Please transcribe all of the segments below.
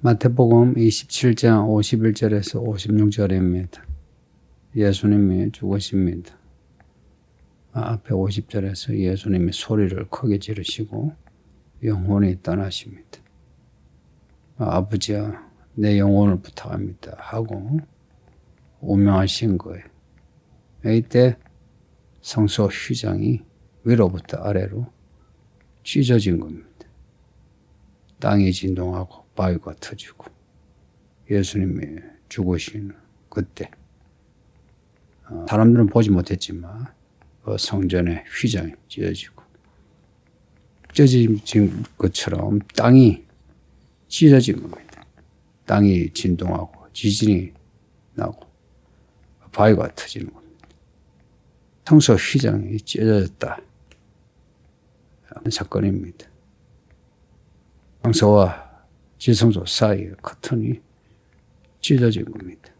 마태복음 27장 51절에서 56절입니다. 예수님이 죽으십니다. 앞에 50절에서 예수님이 소리를 크게 지르시고 영혼이 떠나십니다. 아버지야, 내 영혼을 부탁합니다 하고 운명하신 거예요. 이때 성소 휘장이 위로부터 아래로 찢어진 겁니다. 땅이 진동하고 바위가 터지고 예수님이 죽으시는 그때 사람들은 보지 못했지만 성전의 휘장이 찢어지고 찢어진 것처럼 땅이 찢어진 겁니다. 땅이 진동하고 지진이 나고 바위가 터지는 겁니다. 성소 휘장이 찢어졌다 하는 사건입니다. 성소와 지성소 사이의 커튼이 찢어진 겁니다.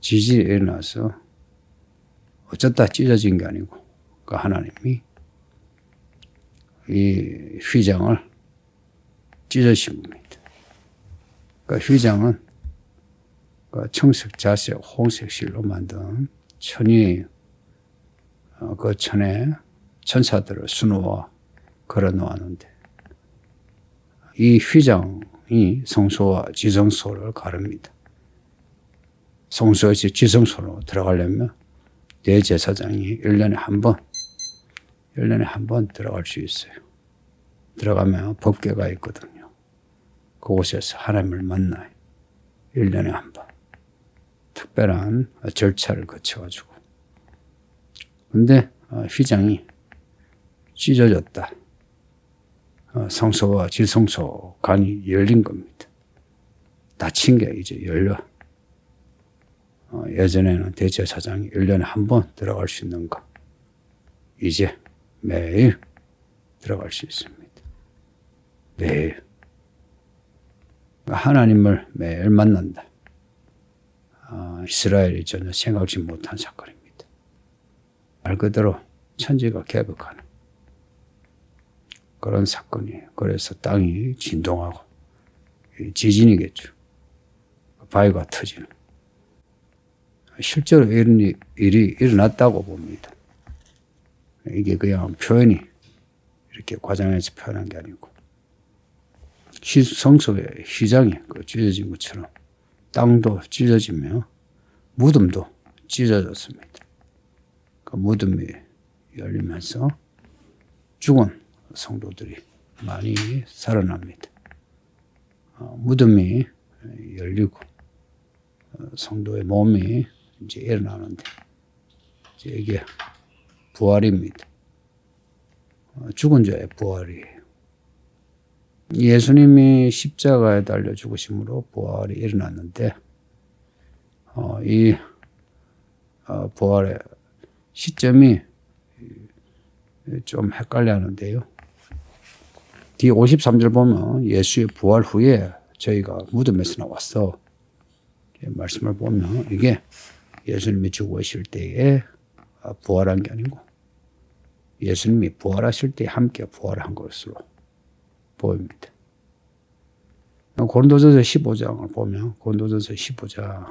지진이 일어나서 어쩌다 찢어진 게 아니고 그 하나님이 이 휘장을 찢으신 겁니다. 그 휘장은 그 청색, 자색, 홍색 실로 만든 천이에요. 그 천에 천사들을 수놓아 걸어 놓았는데 이 휘장이 성소와 지성소를 가릅니다. 성소에서 지성소로 들어가려면 대제사장이 1년에 한 번 들어갈 수 있어요. 들어가면 법궤가 있거든요. 그곳에서 하나님을 만나요. 1년에 한 번. 특별한 절차를 거쳐가지고. 근데 휘장이 찢어졌다. 성소와 지성소 간이 열린 겁니다. 닫힌 게 이제 열려. 예전에는 대제사장이 1년에 한 번 들어갈 수 있는 거. 이제 매일 들어갈 수 있습니다. 매일. 하나님을 매일 만난다. 이스라엘이 전혀 생각지 못한 사건입니다. 말 그대로 천지가 개벽하는 그런 사건이에요. 그래서 땅이 진동하고 지진이겠죠. 바위가 터지는. 실제로 이런 일이 일어났다고 봅니다. 이게 그냥 표현이 이렇게 과장해서 표현한 게 아니고 성소의 휘장이 찢어진 것처럼 땅도 찢어지며 무덤도 찢어졌습니다. 그 무덤이 열리면서 죽은 성도들이 많이 살아납니다. 무덤이 열리고 성도의 몸이 이제 일어나는데 이제 이게 부활입니다. 죽은 자의 부활이에요. 예수님이 십자가에 달려 죽으심으로 부활이 일어났는데 이 부활의 시점이 좀 헷갈려 하는데요. 뒤 53절 보면 예수의 부활 후에 저희가 무덤에서 나왔어. 말씀을 보면 이게 예수님이 죽으실 때에 부활한 게 아니고 예수님이 부활하실 때 함께 부활한 것으로 보입니다. 고린도전서 15장을 보면 고린도전서 15장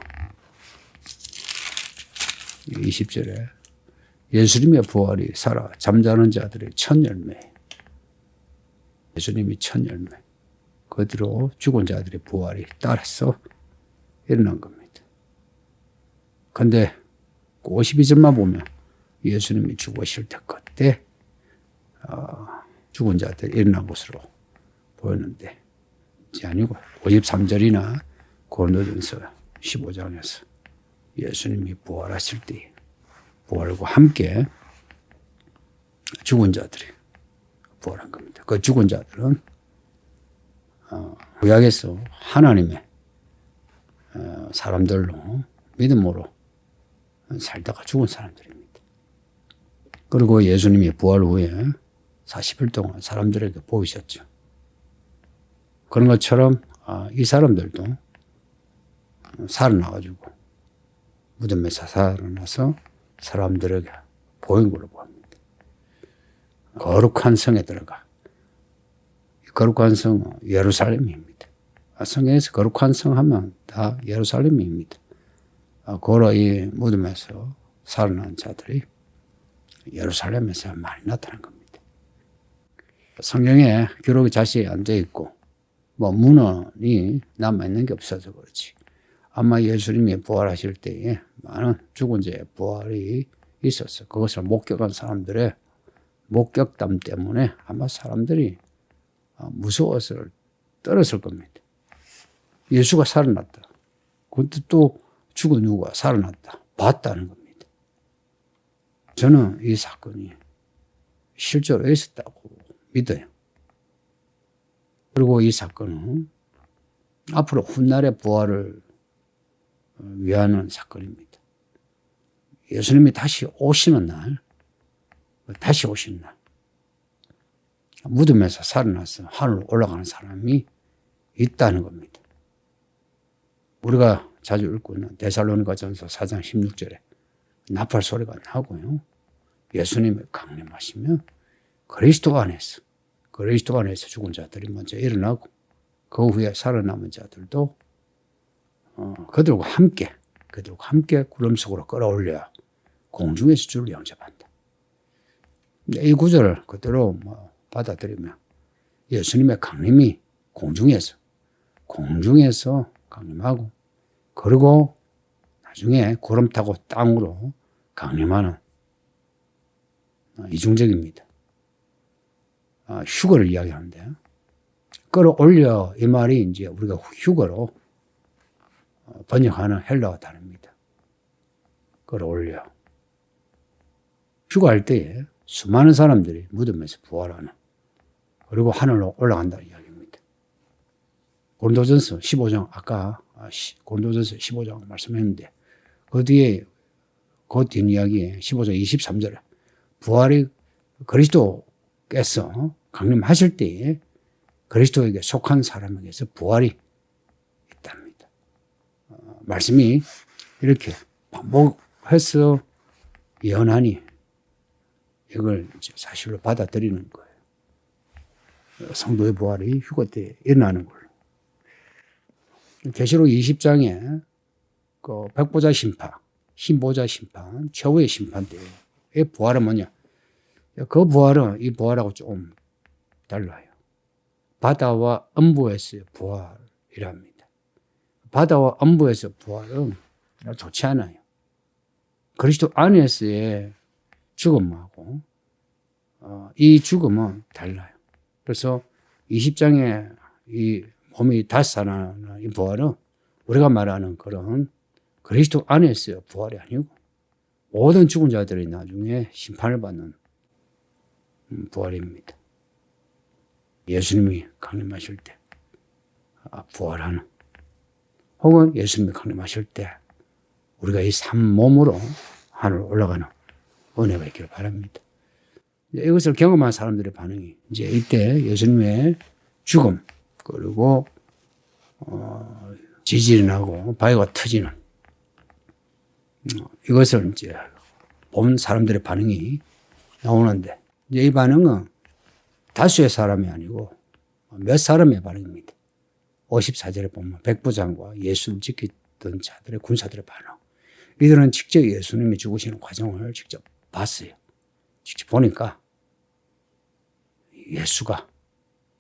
20절에 예수님의 부활이 살아 잠자는 자들의 첫 열매. 예수님이 첫 열매. 그 뒤로 죽은 자들의 부활이 따라서 일어난 겁니다. 그런데 52절만 보면 예수님이 죽으실 때 그때 죽은 자들이 일어난 것으로 보였는데 이제 아니고 53절이나 고린도전서 15장에서 예수님이 부활하실 때 부활과 함께 죽은 자들이 부활한 겁니다. 그 죽은 자들은 구약에서 하나님의 사람들로 믿음으로 살다가 죽은 사람들입니다. 그리고 예수님이 부활 후에 40일 동안 사람들에게 보이셨죠. 그런 것처럼 이 사람들도 살아나가지고 무덤에서 살아나서 사람들에게 보인 걸로 봅니다. 거룩한 성에 들어가. 거룩한 성은 예루살렘입니다. 성경에서 거룩한 성 하면 다 예루살렘입니다. 고로 이 무덤에서 살아난 자들이 예루살렘에서 많이 나타난 겁니다. 성경에 기록이 자세히 안 되어 있고 문헌이 남아있는 게 없어서 그렇지. 아마 예수님이 부활하실 때에 많은 죽은 자의 부활이 있었어. 그것을 목격한 사람들의 목격담 때문에 아마 사람들이 무서워서 떨었을 겁니다. 예수가 살아났다. 그런데 또 죽은 누가 살아났다. 봤다는 겁니다. 저는 이 사건이 실제로 있었다고 믿어요. 그리고 이 사건은 앞으로 훗날의 부활을 위하는 사건입니다. 예수님이 다시 오시는 날, 무덤에서 살아나서 하늘로 올라가는 사람이 있다는 겁니다. 우리가 자주 읽고 있는 데살로니가전서 4장 16절에 나팔 소리가 나고요. 예수님이 강림하시면 그리스도 안에서 죽은 자들이 먼저 일어나고 그 후에 살아남은 자들도 그들과 함께 구름 속으로 끌어올려 공중에서 주를 영접한다. 이 구절을 그대로 받아들이면 예수님의 강림이 공중에서 강림하고 그리고 나중에 구름 타고 땅으로 강림하는 이중적입니다. 휴거를 이야기하는데요. 끌어올려 이 말이 이제 우리가 휴거로 번역하는 헬라어 단어입니다. 끌어올려. 휴거할 때에 수많은 사람들이 무덤에서 부활하는 그리고 하늘로 올라간다는 이야기입니다. 고린도전서 15장 아까 고린도전서 15장 말씀했는데 그 뒤에 그 뒷이야기에 15장 23절에 부활이 그리스도께서 강림하실 때에 그리스도에게 속한 사람에게서 부활이 있답니다. 말씀이 이렇게 반복해서 예언하니 이걸 사실로 받아들이는 거예요. 성도의 부활이 휴거 때 일어나는 걸로. 계시록 20장에 그 백보자 심판, 흰보자 심판, 최후의 심판 때의 부활은 뭐냐? 그 부활은 이 부활하고 좀 달라요. 바다와 음부에서의 부활이랍니다. 바다와 음부에서의 부활은 좋지 않아요. 그리스도 안에서의 죽음하고 이 죽음은 달라요. 그래서 20장에 이 몸이 다시 살아나는 이 부활은 우리가 말하는 그런 그리스도 안에서의 부활이 아니고 모든 죽은 자들이 나중에 심판을 받는 부활입니다. 예수님이 강림하실 때 부활하는 혹은 예수님이 강림하실 때 우리가 이 산 몸으로 하늘로 올라가는 은혜가 있기를 바랍니다. 이것을 경험한 사람들의 반응이 이제 이때 예수님의 죽음 그리고 지진이 나고 바위가 터지는 이것을 이제 본 사람들의 반응이 나오는데 이제 이 반응은 다수의 사람이 아니고 몇 사람의 반응입니다. 54절에 보면 백부장과 예수를 지키던 자들의 군사들의 반응. 이들은 직접 예수님이 죽으시는 과정을 직접 봤어요. 직접 보니까 예수가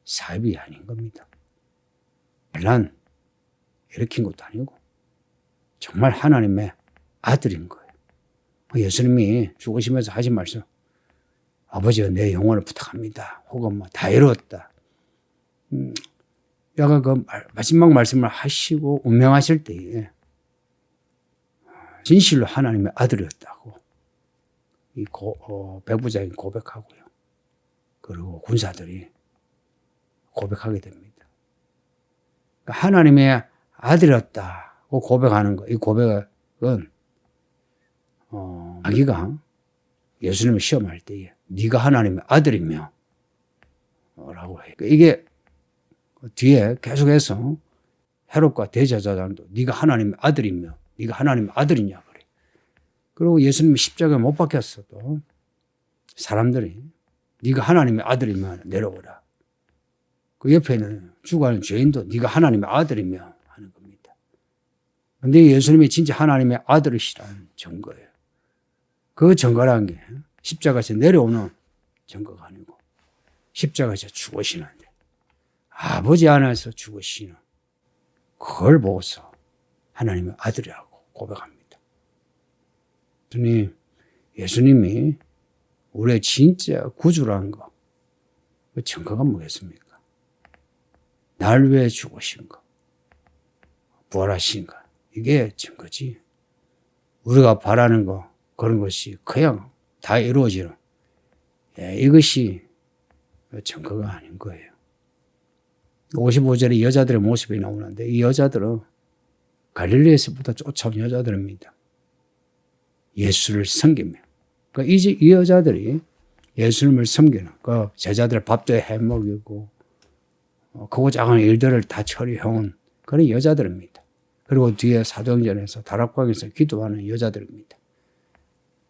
사입이 아닌 겁니다. 난 일으킨 것도 아니고 정말 하나님의 아들인 거예요. 예수님이 죽으시면서 하신 말씀 아버지여 내 영혼을 부탁합니다. 혹은 다 이루었다. 약간 그 마지막 말씀을 하시고 운명하실 때에 진실로 하나님의 아들이었다고 이 백부장이 고백하고요. 그리고 군사들이 고백하게 됩니다. 그러니까 하나님의 아들이었다고 고백하는 거. 이 고백은 자기가 예수님을 시험할 때에 네가 하나님의 아들이며 라고 해요. 이게 뒤에 계속해서 헤롯과 대제사장도 네가 하나님의 아들이며 네가 하나님의 아들이냐 그래. 그리고 예수님이 십자가에 못 박혔어도 사람들이 네가 하나님의 아들이면 내려오라. 그 옆에 있는 죽어가는 죄인도 네가 하나님의 아들이며 하는 겁니다. 그런데 예수님이 진짜 하나님의 아들이시라는 증거예요. 그 증거라는 게 십자가에서 내려오는 증거가 아니고 십자가에서 죽으시는데 아버지 안에서 죽으시는 그걸 보고서 하나님의 아들이라고 고백합니다. 예수님이 우리의 진짜 구주라는 거, 그 증거가 뭐겠습니까? 날 위해 죽으신 거, 부활하신 거, 이게 증거지. 우리가 바라는 거, 그런 것이 그냥 다 이루어지는, 이것이 증거가 아닌 거예요. 55절에 여자들의 모습이 나오는데 이 여자들은 갈릴리에서부터 쫓아온 여자들입니다. 예수를 섬기며. 그러니까 이 여자들이 예수님을 섬기는 그 제자들 밥도 해먹이고 크고 작은 일들을 다 처리해온 그런 여자들입니다. 그리고 뒤에 사도행전에서 다락방에서 기도하는 여자들입니다.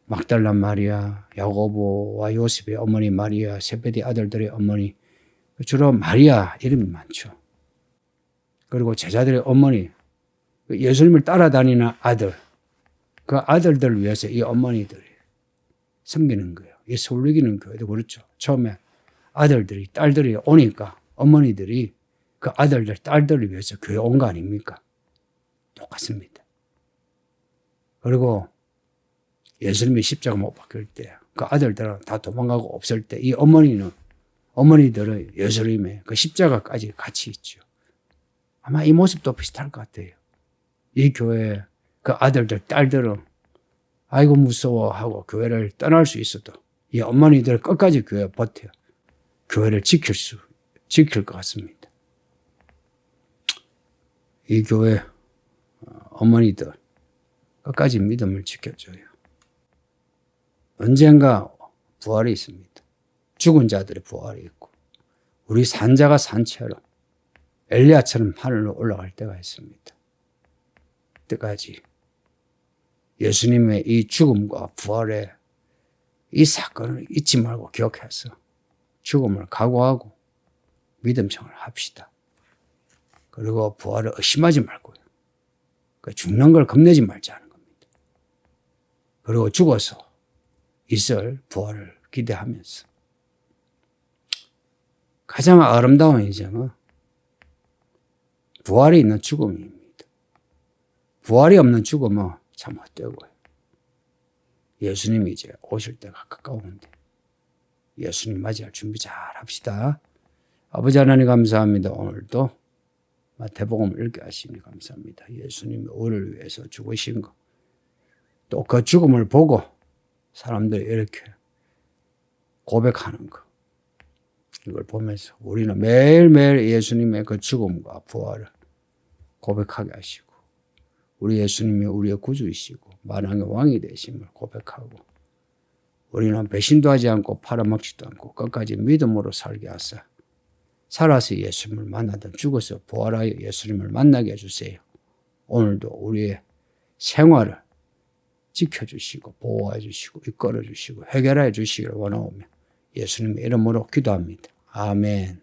막달라 마리아, 야고보와 요셉의 어머니 마리아, 세베대 아들들의 어머니, 주로 마리아 이름이 많죠. 그리고 제자들의 어머니, 예수님을 따라다니는 아들, 그 아들들을 위해서 이 어머니들이 섬기는 거예요. 이 서울이기는 교회도 그렇죠. 처음에 아들들이, 딸들이 오니까 어머니들이 그 아들들, 딸들을 위해서 교회 온 거 아닙니까? 똑같습니다. 그리고 예수님이 십자가 못 박힐 때 그 아들들은 다 도망가고 없을 때 이 어머니들은 예수님의 그 십자가까지 같이 있죠. 아마 이 모습도 비슷할 것 같아요. 이 교회 그 아들들, 딸들은 아이고 무서워하고 교회를 떠날 수 있어도 이 어머니들 끝까지 교회에 버텨 교회를 지킬 것 같습니다. 이 교회 어머니들 끝까지 믿음을 지켜줘요. 언젠가 부활이 있습니다. 죽은 자들의 부활이 있고 우리 산자가 산처럼 엘리야처럼 하늘로 올라갈 때가 있습니다. 그때까지 예수님의 이 죽음과 부활의 이 사건을 잊지 말고 기억해서 죽음을 각오하고 믿음청을 합시다. 그리고 부활을 의심하지 말고요. 죽는 걸 겁내지 말자는 겁니다. 그리고 죽어서 있을 부활을 기대하면서 가장 아름다운 인생은 부활이 있는 죽음입니다. 부활이 없는 죽음은 참 헛되고요. 예수님이 이제 오실 때가 가까우는데 예수님 맞이할 준비 잘 합시다. 아버지 하나님 감사합니다. 오늘도 마태복음 읽게 하시니 감사합니다. 예수님이 우리를 위해서 죽으신 거, 또 그 죽음을 보고 사람들이 이렇게 고백하는 거, 이걸 보면서 우리는 매일매일 예수님의 그 죽음과 부활을 고백하게 하시고 우리 예수님이 우리의 구주이시고 만왕의 왕이 되심을 고백하고 우리는 배신도 하지 않고 팔아먹지도 않고 끝까지 믿음으로 살게 하사 살아서 예수님을 만나든 죽어서 부활하여 예수님을 만나게 해주세요. 오늘도 우리의 생활을 지켜주시고 보호해 주시고 이끌어 주시고 해결해 주시기를 원하오며 예수님의 이름으로 기도합니다. 아멘.